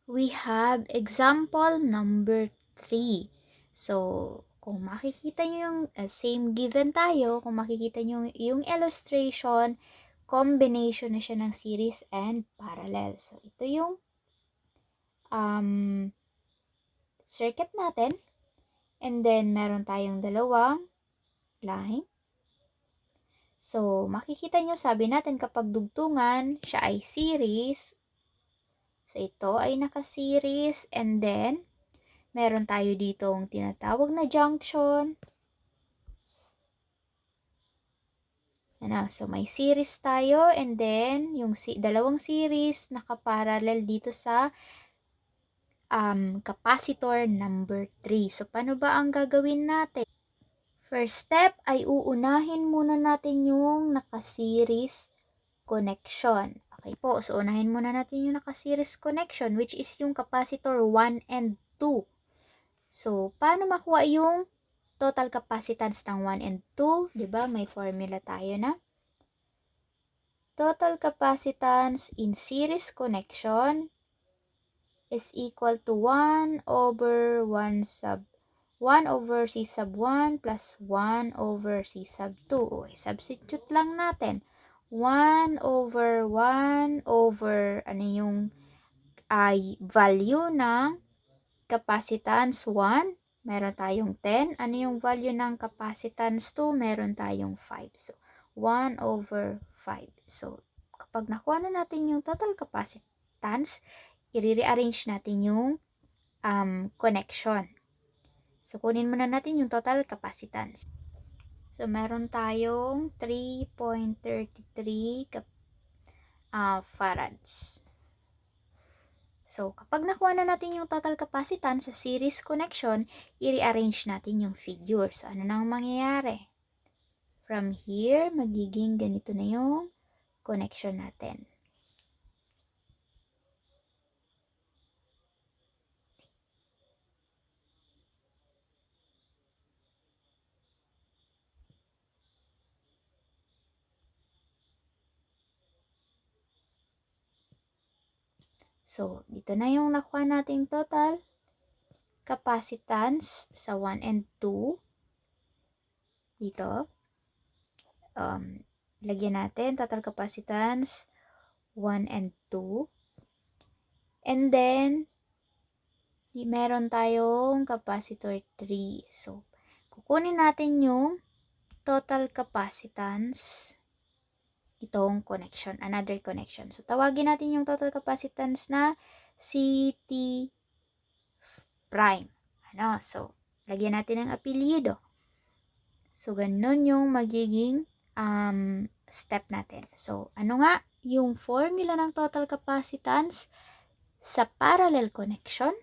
we have example number 3. So, kung makikita nyo yung same given tayo, kung makikita nyo yung illustration, combination na siya ng series and parallel. So, ito yung circuit natin. And then, meron tayong dalawang line. So, makikita nyo, sabi natin kapag dugtungan, siya ay series. So, ito ay naka-series. And then, meron tayo ditong tinatawag na junction. Ano, so, may series tayo. And then, yung dalawang series nakaparallel dito sa capacitor number 3. So, paano ba ang gagawin natin? First step ay uunahin muna natin yung naka-series connection. Okay po, so unahin muna natin yung naka-series connection which is yung capacitor 1 and 2. So, paano makuha yung total capacitance ng 1 and 2? Diba, may formula tayo na. Total capacitance in series connection is equal to 1 over C sub 1 plus 1 over C sub 2. Okay, substitute lang natin. 1 over 1 over, ano yung value ng capacitance 1? Meron tayong 10. Ano yung value ng capacitance 2? Meron tayong 5. So, 1 over 5. So, kapag nakuha na natin yung total capacitance, i-rearrange natin yung connection. So, kunin muna natin yung total capacitance. So, meron tayong 3.33 farads. So, kapag nakuha na natin yung total capacitance sa series connection, i-rearrange natin yung figure. So, ano nang mangyayari? From here, magiging ganito na yung connection natin. So, dito na yung nakuha nating total capacitance sa 1 and 2. Dito. Lagyan natin total capacitance 1 and 2. And then, meron tayong capacitor 3. So, kukunin natin yung total capacitance itong connection, another connection. So, tawagin natin yung total capacitance na CT prime. Ano? So, lagyan natin ng apelyido. So, ganun yung magiging step natin. So, ano nga yung formula ng total capacitance sa parallel connection?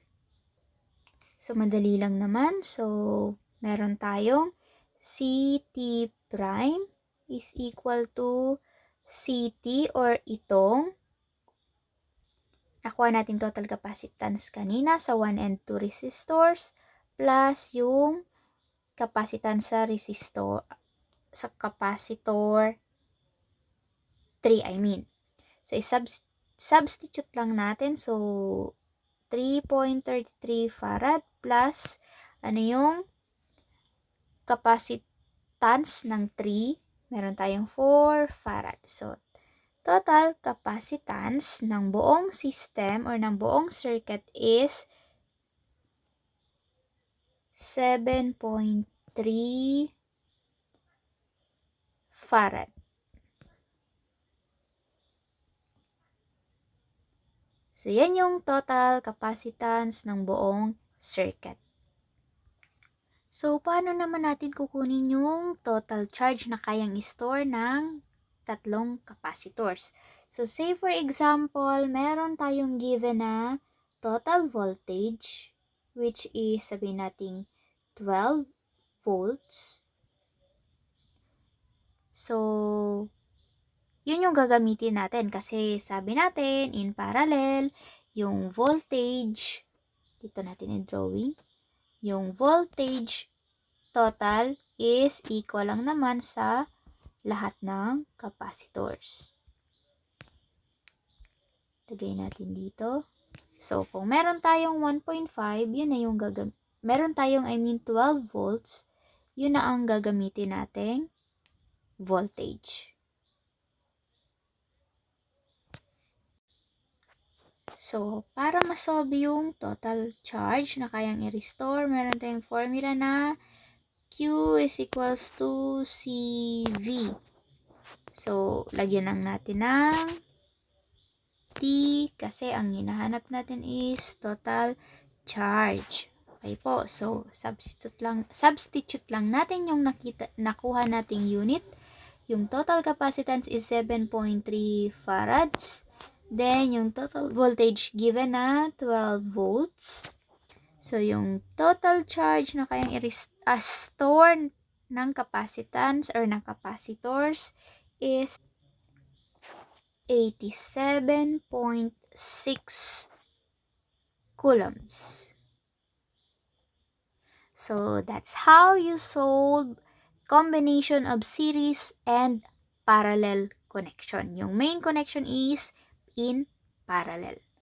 So, madali lang naman. So, meron tayong CT prime is equal to CT or itong nakuha natin total capacitance kanina sa 1 and 2 resistors plus yung capacitance sa capacitor 3, I mean. So, substitute lang natin. So, 3.33 farad plus ano yung capacitance ng 3? Meron tayong 4 farad. So, total capacitance ng buong system or ng buong circuit is 7.3 farad. So, yan yung total capacitance ng buong circuit. So, paano naman natin kukunin yung total charge na kayang i-store ng tatlong capacitors? So, say for example, meron tayong given na total voltage, which is, sabihin natin, 12 volts. So, yun yung gagamitin natin kasi sabi natin, in parallel, yung voltage, dito natin i-drawing, yung voltage total is equal lang naman sa lahat ng capacitors. Lagay natin dito. So, kung meron tayong 1.5, yun na yung meron tayong 12 volts, yun na ang gagamitin nating voltage. So, para masolve yung total charge na kayang i-restore, meron tayong formula na Q is equals to CV. So, lagyan lang natin ng T kasi ang hinahanap natin is total charge. Okay po. So, substitute lang natin yung nakuha nating unit. Yung total capacitance is 7.3 farads. Then, yung total voltage given na 12 volts. So, yung total charge na kayang store ng capacitance or ng capacitors is 87.6 coulombs. So, that's how you solve combination of series and parallel connection. Yung main connection is in parallel.